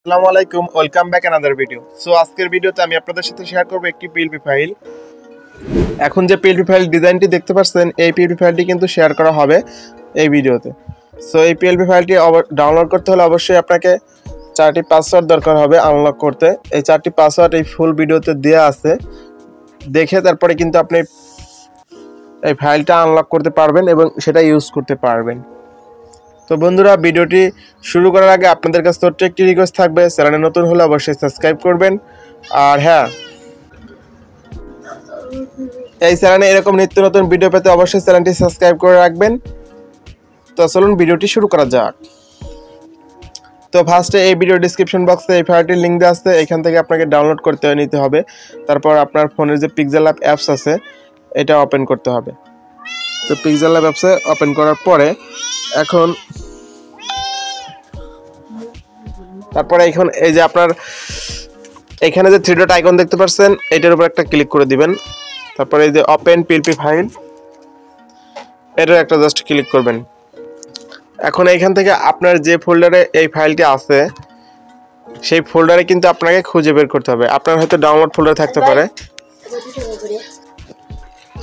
আসসালামু আলাইকুম, welcome back another video. So আজকের ভিডিওতে আমি আপনাদের সাথে শেয়ার করব একটি পিএলপি ফাইল। এখন যে পিএলপি ফাইল ডিজাইনটি দেখতে পাচ্ছেন, এই পিএলপি ফাইলটি কিন্তু শেয়ার করা হবে এই ভিডিওতে। সো এই পিএলপি ফাইলটি ডাউনলোড করতে হলে অবশ্যই আপনাকে 4টি পাসওয়ার্ড দরকার হবে আনলক করতে। এই 4টি পাসওয়ার্ড এই ফুল ভিডিওতে দেওয়া আছে, দেখে তারপরে কিন্তু আপনি এই ফাইলটা আনলক করতে পারবেন এবং সেটা ইউজ করতে পারবেন। তো বন্ধুরা, ভিডিওটি শুরু করার আগে আপনাদের কাছে ছোট্ট একটি রিকোয়েস্ট থাকবে, চ্যানেলে নতুন হলে অবশ্যই সাবস্ক্রাইব করবেন। আর হ্যাঁ, এই চ্যানেলে এরকম নিত্য নতুন ভিডিও পেতে অবশ্যই চ্যানেলটি সাবস্ক্রাইব করে রাখবেন। তো চলুন ভিডিওটি শুরু করা যাক। তো ফার্স্টে এই ভিডিও ডিসক্রিপশন বক্সে এই ফাইলটির লিঙ্ক দেওয়া আছে, এখান থেকে আপনাকে ডাউনলোড করতে নিতে হবে। তারপর আপনার ফোনের যে পিক্সেল ল্যাব অ্যাপস আছে এটা ওপেন করতে হবে। তো পিক্সেল ল্যাব অ্যাপসে ওপেন করার পরে তারপরে এখন এই যে আপনার এখানে যে 3 ডট আইকন দেখতে পাচ্ছেন, এটার উপর একটা ক্লিক করে দিবেন। তারপরে এই যে ওপেন পিএলপি ফাইল, এটার একটা জাস্ট ক্লিক করবেন। এখন এইখান থেকে আপনার যে ফোল্ডারে এই ফাইলটি আছে সেই ফোল্ডারে কিন্তু আপনাকে খুঁজে বের করতে হবে। আপনার হয়তো ডাউনলোড ফোল্ডার থাকতে পারে,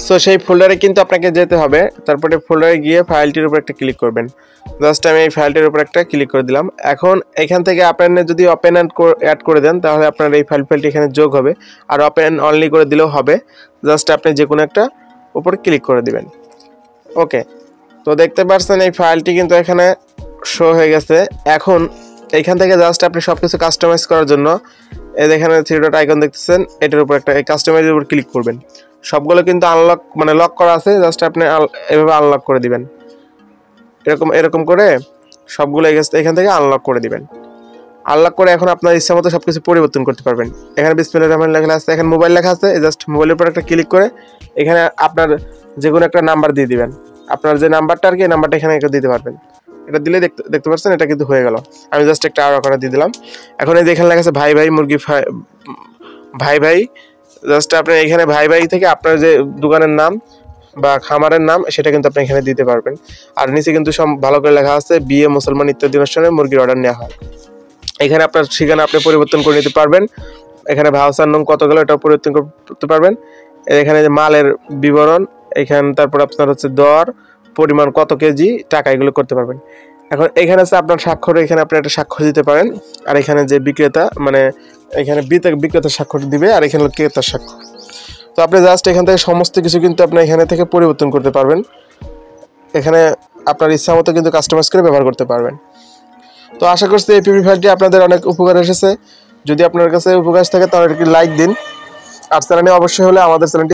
সো সেই ফোল্ডারে কিন্তু আপনাকে যেতে হবে। তারপরে ফোল্ডারে গিয়ে ফাইলটির উপর একটা ক্লিক করবেন। জাস্ট আমি এই ফাইলটির উপর একটা ক্লিক করে দিলাম। এখন এখান থেকে আপনারা যদি ওপেন অ্যাড করে দেন তাহলে আপনার এই ফাইলটি এখানে যোগ হবে, আর ওপেন অনলি করে দিলেও হবে। জাস্ট আপনি যে কোনো একটা উপর ক্লিক করে দিবেন। ওকে, তো দেখতে পাচ্ছেন এই ফাইলটি কিন্তু এখানে শো হয়ে গেছে। এখন এইখান থেকে জাস্ট আপনি সব কিছু কাস্টমাইজ করার জন্য এই এখানে 3 ডট আইকন দেখতেছেন, এটার উপর একটা এই কাস্টমাইজের উপর ক্লিক করবেন। সবগুলো কিন্তু আনলক লক করা আছে, জাস্ট আপনি এভাবে আনলক করে দিবেন। এরকম করে সবগুলো এখান থেকে আনলক করে দিবেন। আনলক করে এখন আপনার ইচ্ছা মতো সবকিছু পরিবর্তন করতে পারবেন। এখানে বিসমিল্লাহির রহমানির রহিম লেখা আছে, এখানে মোবাইল লেখা আছে, জাস্ট মোবাইলের উপর একটা ক্লিক করে এখানে আপনার যে কোনো একটা নাম্বার দিয়ে দিবেন। আপনার যে নাম্বারটা আর কি, এই নাম্বারটা এখানে দিতে পারবেন। এটা দিলে দেখতে পাচ্ছেন এটা কিন্তু হয়ে গেল। আমি জাস্ট একটা আরো করে দিয়ে দিলাম। এখন এই যে এখানে লেখা আছে ভাই ভাই মুরগি ভাই, জাস্ট আপনি এখানে ভাই থেকে আপনার যে দোকানের নাম বা খামারের নাম সেটা কিন্তু আপনি এখানে দিতে পারবেন। আর নিচে কিন্তু সব ভালো করে লেখা আছে, বিয়ে, মুসলমান ইত্যাদি অনুষ্ঠানে মুরগির অর্ডার নেওয়া হয়। এখানে আপনার ঠিকানা আপনি পরিবর্তন করে নিতে পারবেন। এখানে ভাউচার নং কত গেল এটা পরিবর্তন করতে পারবেন। এখানে যে মালের বিবরণ, এখানে তারপর আপনার হচ্ছে দর, পরিমাণ কত কেজি, টাকা, এগুলো করতে পারবেন। এখন এখানে আছে আপনার স্বাক্ষর, এখানে আপনি একটা স্বাক্ষর দিতে পারেন। আর এখানে যে বিক্রেতা, মানে এখানে বিক্রেতার স্বাক্ষর দিবে, আর এখানে ক্রেতার স্বাক্ষর। তো আপনি জাস্ট এখান থেকে সমস্ত কিছু কিন্তু আপনি এখানে থেকে পরিবর্তন করতে পারবেন। এখানে আপনার ইচ্ছা মতো কিন্তু কাস্টমাইজ করে ব্যবহার করতে পারবেন। তো আশা করছি এই পিএলপি ফাইলটি আপনাদের অনেক উপকার এসেছে। যদি আপনার কাছে উপকার থাকে তাহলে একটি লাইক দিন, আর চ্যানেলে অবশ্যই হলে আমাদের চ্যানেলটি